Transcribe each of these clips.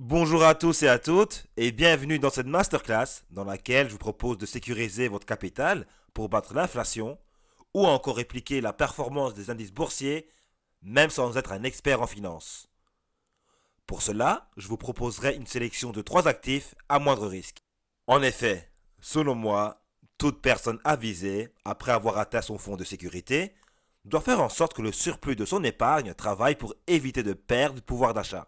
Bonjour à tous et à toutes et bienvenue dans cette masterclass dans laquelle je vous propose de sécuriser votre capital pour battre l'inflation ou encore répliquer la performance des indices boursiers même sans être un expert en finance. Pour cela, je vous proposerai une sélection de 3 actifs à moindre risque. En effet, selon moi, toute personne avisée, après avoir atteint son fonds de sécurité, doit faire en sorte que le surplus de son épargne travaille pour éviter de perdre du pouvoir d'achat.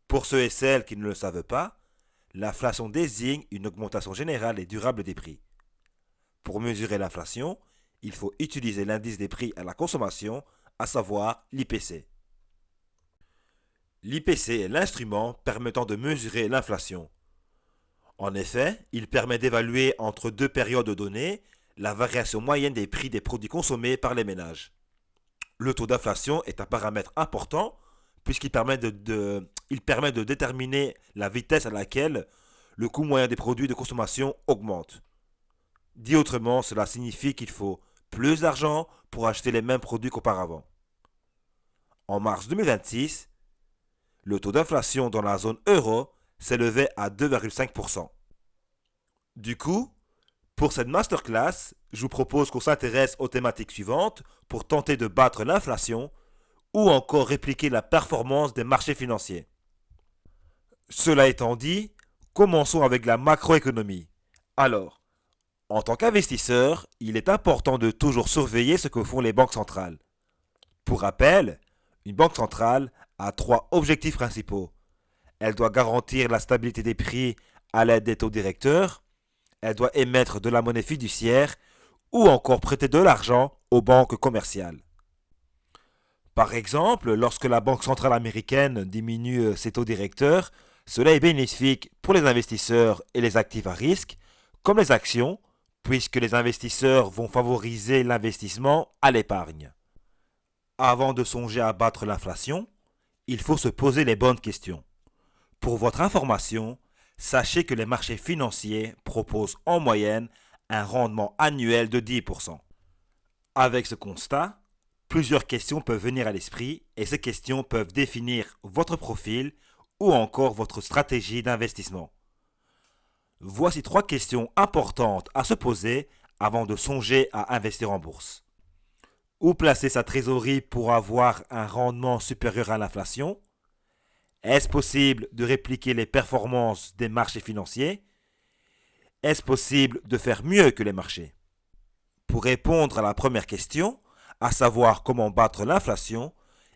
Pour ceux et celles qui ne le savent pas, l'inflation désigne une augmentation générale et durable des prix. Pour mesurer l'inflation, il faut utiliser l'indice des prix à la consommation, à savoir l'IPC. L'IPC est l'instrument permettant de mesurer l'inflation. En effet, il permet d'évaluer entre deux périodes données la variation moyenne des prix des produits consommés par les ménages. Le taux d'inflation est un paramètre important puisqu'il permet de déterminer la vitesse à laquelle le coût moyen des produits de consommation augmente. Dit autrement, cela signifie qu'il faut plus d'argent pour acheter les mêmes produits qu'auparavant. En mars 2026, le taux d'inflation dans la zone euro s'élevait à 2,5%. Du coup, pour cette masterclass, je vous propose qu'on s'intéresse aux thématiques suivantes pour tenter de battre l'inflation ou encore répliquer la performance des marchés financiers. Cela étant dit, commençons avec la macroéconomie. Alors, en tant qu'investisseur, il est important de toujours surveiller ce que font les banques centrales. Pour rappel, une banque centrale a 3 objectifs principaux. Elle doit garantir la stabilité des prix à l'aide des taux directeurs, elle doit émettre de la monnaie fiduciaire ou encore prêter de l'argent aux banques commerciales. Par exemple, lorsque la Banque centrale américaine diminue ses taux directeurs, cela est bénéfique pour les investisseurs et les actifs à risque, comme les actions, puisque les investisseurs vont favoriser l'investissement à l'épargne. Avant de songer à battre l'inflation, il faut se poser les bonnes questions. Pour votre information, sachez que les marchés financiers proposent en moyenne un rendement annuel de 10%. Avec ce constat, plusieurs questions peuvent venir à l'esprit et ces questions peuvent définir votre profil ou encore votre stratégie d'investissement. Voici 3 questions importantes à se poser avant de songer à investir en bourse. Où placer sa trésorerie pour avoir un rendement supérieur à l'inflation? Est-ce possible de répliquer les performances des marchés financiers? Est-ce possible de faire mieux que les marchés? Pour répondre à la première question, à savoir comment battre l'inflation,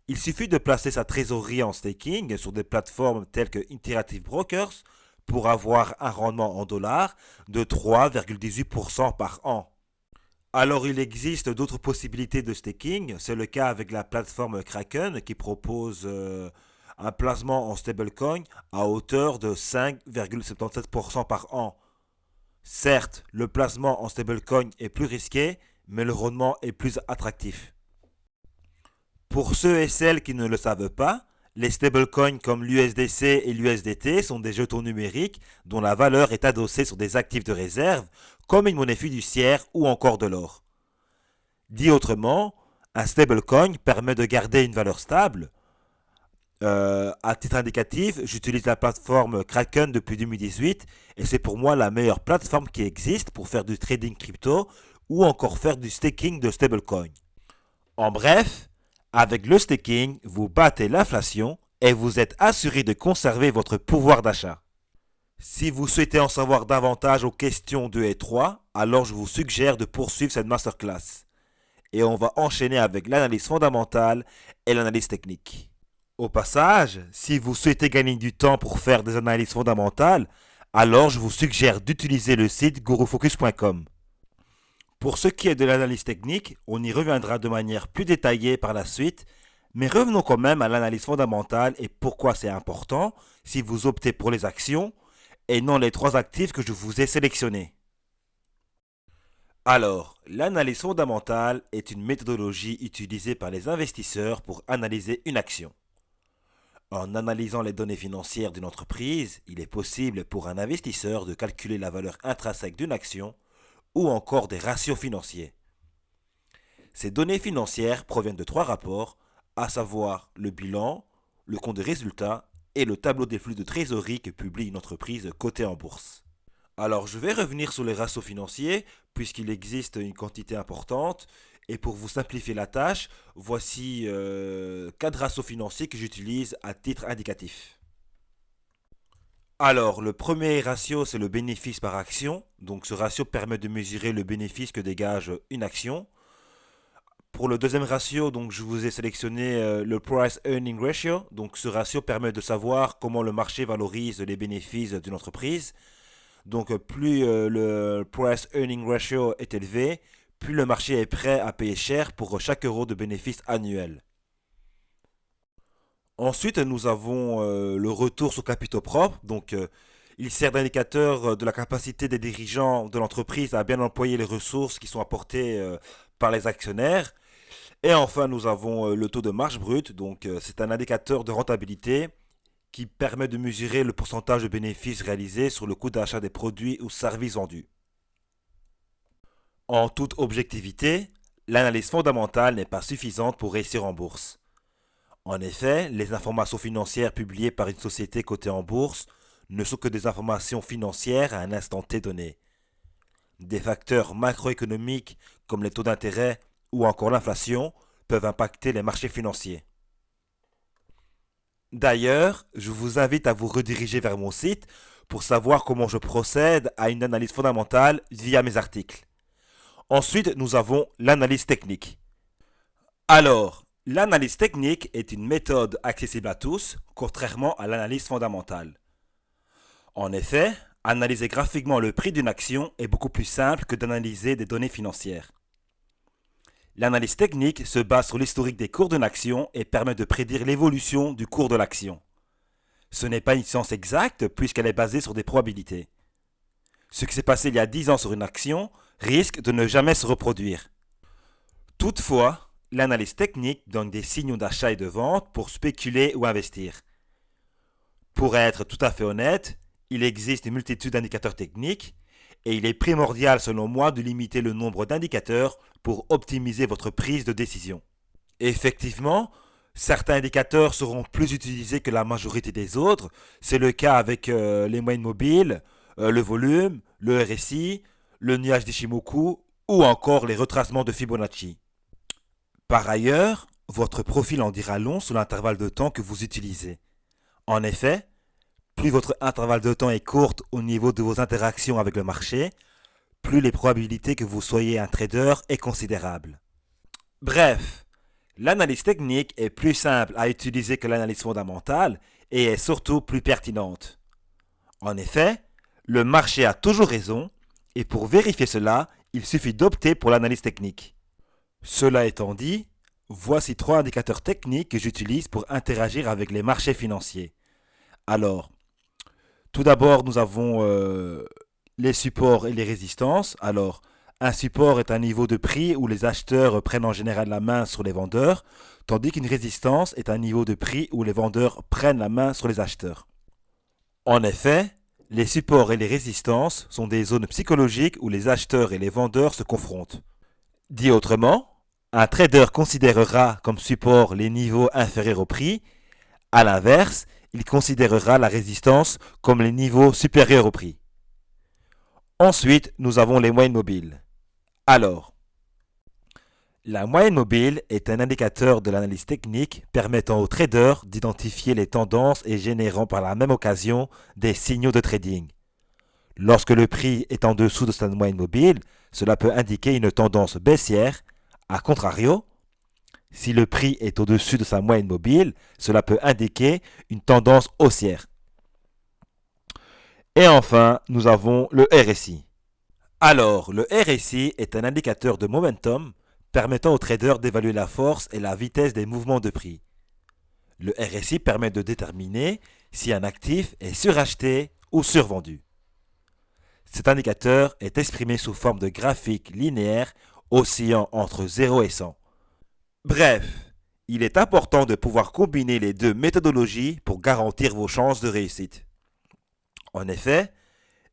il suffit de placer sa trésorerie en staking sur des plateformes telles que Interactive Brokers pour avoir un rendement en dollars de 3,18% par an. Alors il existe d'autres possibilités de staking, c'est le cas avec la plateforme Kraken qui propose un placement en stablecoin à hauteur de 5,77% par an. Certes, le placement en stablecoin est plus risqué, mais le rendement est plus attractif. Pour ceux et celles qui ne le savent pas, les stablecoins comme l'USDC et l'USDT sont des jetons numériques dont la valeur est adossée sur des actifs de réserve comme une monnaie fiduciaire ou encore de l'or. Dit autrement, un stablecoin permet de garder une valeur stable. À titre indicatif, j'utilise la plateforme Kraken depuis 2018 et c'est pour moi la meilleure plateforme qui existe pour faire du trading crypto ou encore faire du staking de stablecoin. En bref, avec le staking, vous battez l'inflation et vous êtes assuré de conserver votre pouvoir d'achat. Si vous souhaitez en savoir davantage aux questions 2 et 3, alors je vous suggère de poursuivre cette masterclass. Et on va enchaîner avec l'analyse fondamentale et l'analyse technique. Au passage, si vous souhaitez gagner du temps pour faire des analyses fondamentales, alors je vous suggère d'utiliser le site gurufocus.com. Pour ce qui est de l'analyse technique, on y reviendra de manière plus détaillée par la suite, mais revenons quand même à l'analyse fondamentale et pourquoi c'est important si vous optez pour les actions et non les 3 actifs que je vous ai sélectionnés. Alors, l'analyse fondamentale est une méthodologie utilisée par les investisseurs pour analyser une action. En analysant les données financières d'une entreprise, il est possible pour un investisseur de calculer la valeur intrinsèque d'une action ou encore des ratios financiers. Ces données financières proviennent de 3 rapports, à savoir le bilan, le compte de résultats et le tableau des flux de trésorerie que publie une entreprise cotée en bourse. Alors, je vais revenir sur les ratios financiers, puisqu'il existe une quantité importante. Et pour vous simplifier la tâche, voici 4 ratios financiers que j'utilise à titre indicatif. Alors, le premier ratio, c'est le bénéfice par action. Donc, ce ratio permet de mesurer le bénéfice que dégage une action. Pour le deuxième ratio, donc, je vous ai sélectionné le Price Earning Ratio. Donc, ce ratio permet de savoir comment le marché valorise les bénéfices d'une entreprise. Donc, plus le Price Earning Ratio est élevé, plus le marché est prêt à payer cher pour chaque euro de bénéfice annuel. Ensuite, nous avons le retour sur capitaux propres. Donc, il sert d'indicateur de la capacité des dirigeants de l'entreprise à bien employer les ressources qui sont apportées par les actionnaires. Et enfin, nous avons le taux de marge brute. Donc, c'est un indicateur de rentabilité qui permet de mesurer le pourcentage de bénéfices réalisés sur le coût d'achat des produits ou services vendus. En toute objectivité, l'analyse fondamentale n'est pas suffisante pour réussir en bourse. En effet, les informations financières publiées par une société cotée en bourse ne sont que des informations financières à un instant T donné. Des facteurs macroéconomiques comme les taux d'intérêt ou encore l'inflation peuvent impacter les marchés financiers. D'ailleurs, je vous invite à vous rediriger vers mon site pour savoir comment je procède à une analyse fondamentale via mes articles. Ensuite, nous avons l'analyse technique. Alors, l'analyse technique est une méthode accessible à tous, contrairement à l'analyse fondamentale. En effet, analyser graphiquement le prix d'une action est beaucoup plus simple que d'analyser des données financières. L'analyse technique se base sur l'historique des cours d'une action et permet de prédire l'évolution du cours de l'action. Ce n'est pas une science exacte puisqu'elle est basée sur des probabilités. Ce qui s'est passé il y a 10 ans sur une action risque de ne jamais se reproduire. Toutefois, l'analyse technique donne des signaux d'achat et de vente pour spéculer ou investir. Pour être tout à fait honnête, il existe une multitude d'indicateurs techniques et il est primordial selon moi de limiter le nombre d'indicateurs pour optimiser votre prise de décision. Effectivement, certains indicateurs seront plus utilisés que la majorité des autres. C'est le cas avec les moyennes mobiles, le volume, le RSI, le nuage d'Ishimoku ou encore les retracements de Fibonacci. Par ailleurs, votre profil en dira long sur l'intervalle de temps que vous utilisez. En effet, plus votre intervalle de temps est courte au niveau de vos interactions avec le marché, plus les probabilités que vous soyez un trader est considérable. Bref, l'analyse technique est plus simple à utiliser que l'analyse fondamentale et est surtout plus pertinente. En effet, le marché a toujours raison et pour vérifier cela, il suffit d'opter pour l'analyse technique. Cela étant dit, voici 3 indicateurs techniques que j'utilise pour interagir avec les marchés financiers. Alors, tout d'abord, nous avons les supports et les résistances. Alors, un support est un niveau de prix où les acheteurs prennent en général la main sur les vendeurs, tandis qu'une résistance est un niveau de prix où les vendeurs prennent la main sur les acheteurs. En effet, les supports et les résistances sont des zones psychologiques où les acheteurs et les vendeurs se confrontent. Dit autrement, un trader considérera comme support les niveaux inférieurs au prix. À l'inverse, il considérera la résistance comme les niveaux supérieurs au prix. Ensuite, nous avons les moyennes mobiles. Alors, la moyenne mobile est un indicateur de l'analyse technique permettant aux traders d'identifier les tendances et générant par la même occasion des signaux de trading. Lorsque le prix est en dessous de sa moyenne mobile, cela peut indiquer une tendance baissière. A contrario, si le prix est au-dessus de sa moyenne mobile, cela peut indiquer une tendance haussière. Et enfin, nous avons le RSI. Alors, le RSI est un indicateur de momentum permettant aux traders d'évaluer la force et la vitesse des mouvements de prix. Le RSI permet de déterminer si un actif est suracheté ou survendu. Cet indicateur est exprimé sous forme de graphique linéaire oscillant entre 0 et 100. Bref, il est important de pouvoir combiner les deux méthodologies pour garantir vos chances de réussite. En effet,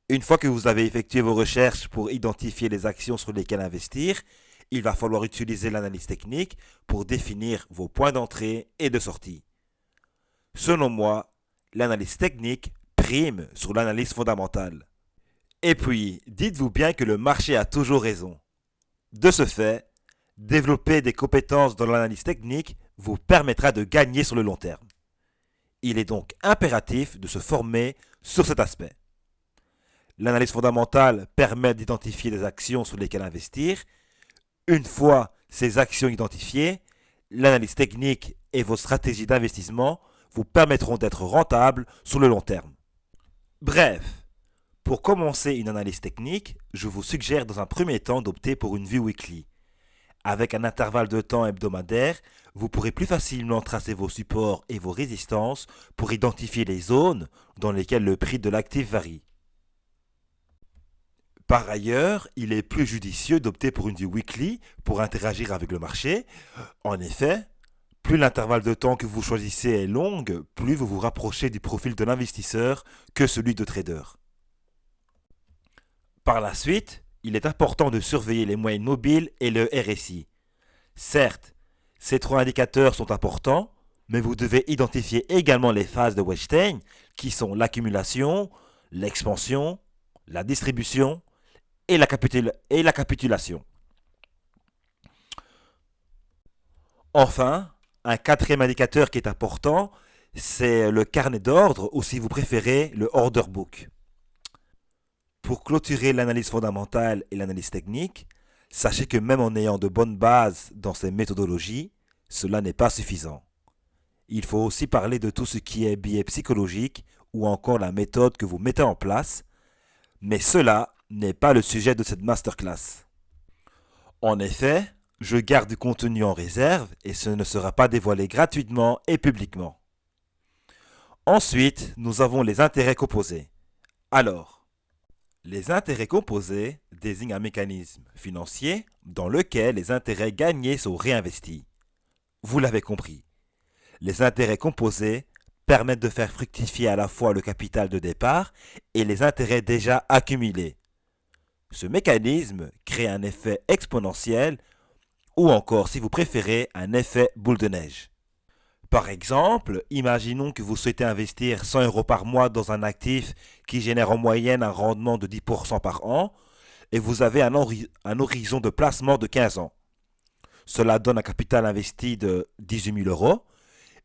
une fois que vous avez effectué vos recherches pour identifier les actions sur lesquelles investir, il va falloir utiliser l'analyse technique pour définir vos points d'entrée et de sortie. Selon moi, l'analyse technique prime sur l'analyse fondamentale. Et puis, dites-vous bien que le marché a toujours raison. De ce fait, développer des compétences dans l'analyse technique vous permettra de gagner sur le long terme. Il est donc impératif de se former sur cet aspect. L'analyse fondamentale permet d'identifier des actions sur lesquelles investir. Une fois ces actions identifiées, l'analyse technique et vos stratégies d'investissement vous permettront d'être rentables sur le long terme. Bref, pour commencer une analyse technique, je vous suggère dans un premier temps d'opter pour une vue weekly. Avec un intervalle de temps hebdomadaire, vous pourrez plus facilement tracer vos supports et vos résistances pour identifier les zones dans lesquelles le prix de l'actif varie. Par ailleurs, il est plus judicieux d'opter pour une vue weekly pour interagir avec le marché. En effet, plus l'intervalle de temps que vous choisissez est long, plus vous vous rapprochez du profil de l'investisseur que celui de trader. Par la suite, il est important de surveiller les moyennes mobiles et le RSI. Certes, ces trois indicateurs sont importants, mais vous devez identifier également les phases de Wettstein qui sont l'accumulation, l'expansion, la distribution et la capitulation. Enfin, un quatrième indicateur qui est important, c'est le carnet d'ordre ou si vous préférez le order book. Pour clôturer l'analyse fondamentale et l'analyse technique, sachez que même en ayant de bonnes bases dans ces méthodologies, cela n'est pas suffisant. Il faut aussi parler de tout ce qui est biais psychologique ou encore la méthode que vous mettez en place, mais cela n'est pas le sujet de cette masterclass. En effet, je garde du contenu en réserve et ce ne sera pas dévoilé gratuitement et publiquement. Ensuite, nous avons les intérêts composés. Alors, les intérêts composés désignent un mécanisme financier dans lequel les intérêts gagnés sont réinvestis. Vous l'avez compris, les intérêts composés permettent de faire fructifier à la fois le capital de départ et les intérêts déjà accumulés. Ce mécanisme crée un effet exponentiel ou encore, si vous préférez, un effet boule de neige. Par exemple, imaginons que vous souhaitez investir 100 € par mois dans un actif qui génère en moyenne un rendement de 10% par an et vous avez un horizon de placement de 15 ans. Cela donne un capital investi de 18 000 €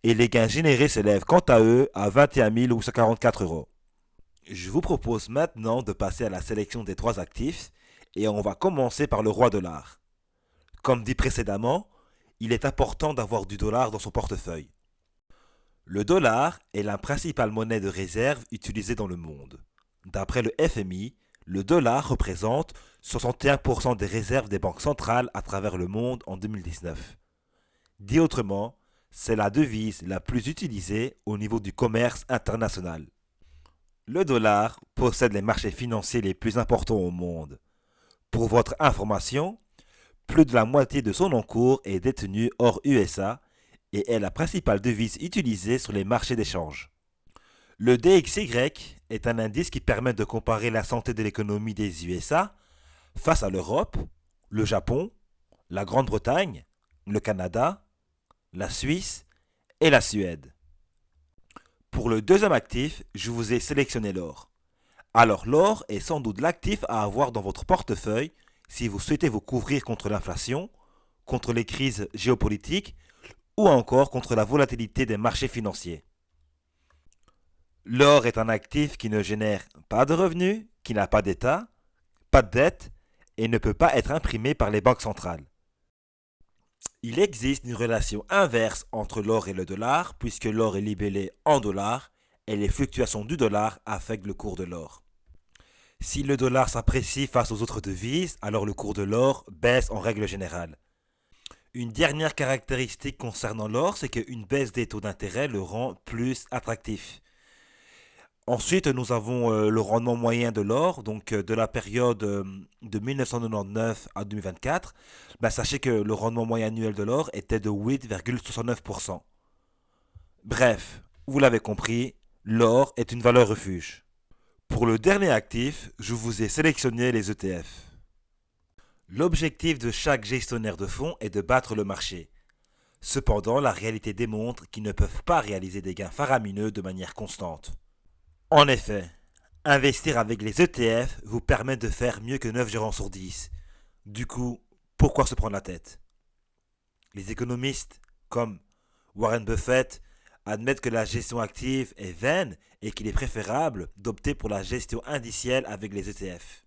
et les gains générés s'élèvent quant à eux à 21 844 €. Je vous propose maintenant de passer à la sélection des trois actifs et on va commencer par le roi dollar. Comme dit précédemment, il est important d'avoir du dollar dans son portefeuille. Le dollar est la principale monnaie de réserve utilisée dans le monde. D'après le FMI, le dollar représente 61% des réserves des banques centrales à travers le monde en 2019. Dit autrement, c'est la devise la plus utilisée au niveau du commerce international. Le dollar possède les marchés financiers les plus importants au monde. Pour votre information, plus de la moitié de son encours est détenu hors USA et est la principale devise utilisée sur les marchés d'échange. Le DXY est un indice qui permet de comparer la santé de l'économie des USA face à l'Europe, le Japon, la Grande-Bretagne, le Canada, la Suisse et la Suède. Pour le deuxième actif, je vous ai sélectionné l'or. Alors l'or est sans doute l'actif à avoir dans votre portefeuille si vous souhaitez vous couvrir contre l'inflation, contre les crises géopolitiques ou encore contre la volatilité des marchés financiers. L'or est un actif qui ne génère pas de revenus, qui n'a pas d'état, pas de dette et ne peut pas être imprimé par les banques centrales. Il existe une relation inverse entre l'or et le dollar puisque l'or est libellé en dollars et les fluctuations du dollar affectent le cours de l'or. Si le dollar s'apprécie face aux autres devises, alors le cours de l'or baisse en règle générale. Une dernière caractéristique concernant l'or, c'est qu'une baisse des taux d'intérêt le rend plus attractif. Ensuite, nous avons le rendement moyen de l'or, donc de la période de 1999 à 2024. Sachez que le rendement moyen annuel de l'or était de 8,69%. Bref, vous l'avez compris, l'or est une valeur refuge. Pour le dernier actif, je vous ai sélectionné les ETF. L'objectif de chaque gestionnaire de fonds est de battre le marché. Cependant, la réalité démontre qu'ils ne peuvent pas réaliser des gains faramineux de manière constante. En effet, investir avec les ETF vous permet de faire mieux que 9 gérants sur 10. Du coup, pourquoi se prendre la tête? Les économistes, comme Warren Buffett, admettent que la gestion active est vaine et qu'il est préférable d'opter pour la gestion indicielle avec les ETF.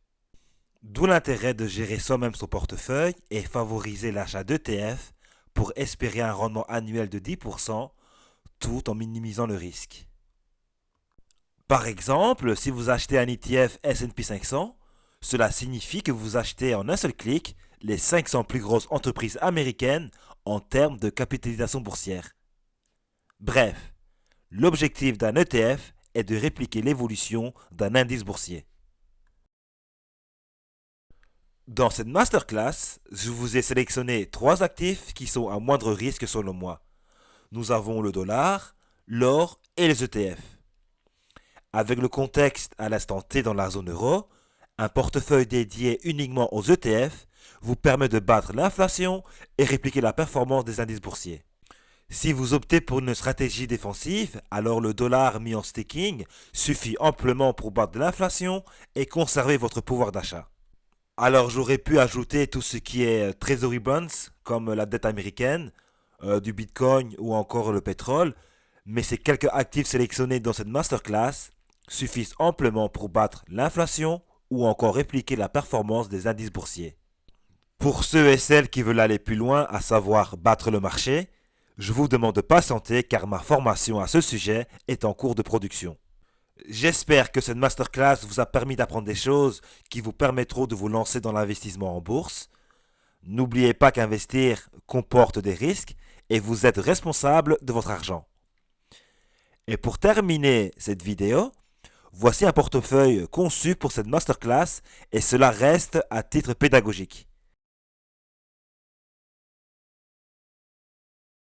D'où l'intérêt de gérer soi-même son portefeuille et favoriser l'achat d'ETF pour espérer un rendement annuel de 10% tout en minimisant le risque. Par exemple, si vous achetez un ETF S&P 500, cela signifie que vous achetez en un seul clic les 500 plus grosses entreprises américaines en termes de capitalisation boursière. Bref, l'objectif d'un ETF est de répliquer l'évolution d'un indice boursier. Dans cette masterclass, je vous ai sélectionné 3 actifs qui sont à moindre risque selon moi. Nous avons le dollar, l'or et les ETF. Avec le contexte à l'instant T dans la zone euro, un portefeuille dédié uniquement aux ETF vous permet de battre l'inflation et répliquer la performance des indices boursiers. Si vous optez pour une stratégie défensive, alors le dollar mis en staking suffit amplement pour battre l'inflation et conserver votre pouvoir d'achat. Alors j'aurais pu ajouter tout ce qui est treasury bonds, comme la dette américaine, du bitcoin ou encore le pétrole, mais ces quelques actifs sélectionnés dans cette masterclass suffisent amplement pour battre l'inflation ou encore répliquer la performance des indices boursiers. Pour ceux et celles qui veulent aller plus loin, à savoir battre le marché, je vous demande de patienter car ma formation à ce sujet est en cours de production. J'espère que cette masterclass vous a permis d'apprendre des choses qui vous permettront de vous lancer dans l'investissement en bourse. N'oubliez pas qu'investir comporte des risques et vous êtes responsable de votre argent. Et pour terminer cette vidéo, voici un portefeuille conçu pour cette masterclass et cela reste à titre pédagogique.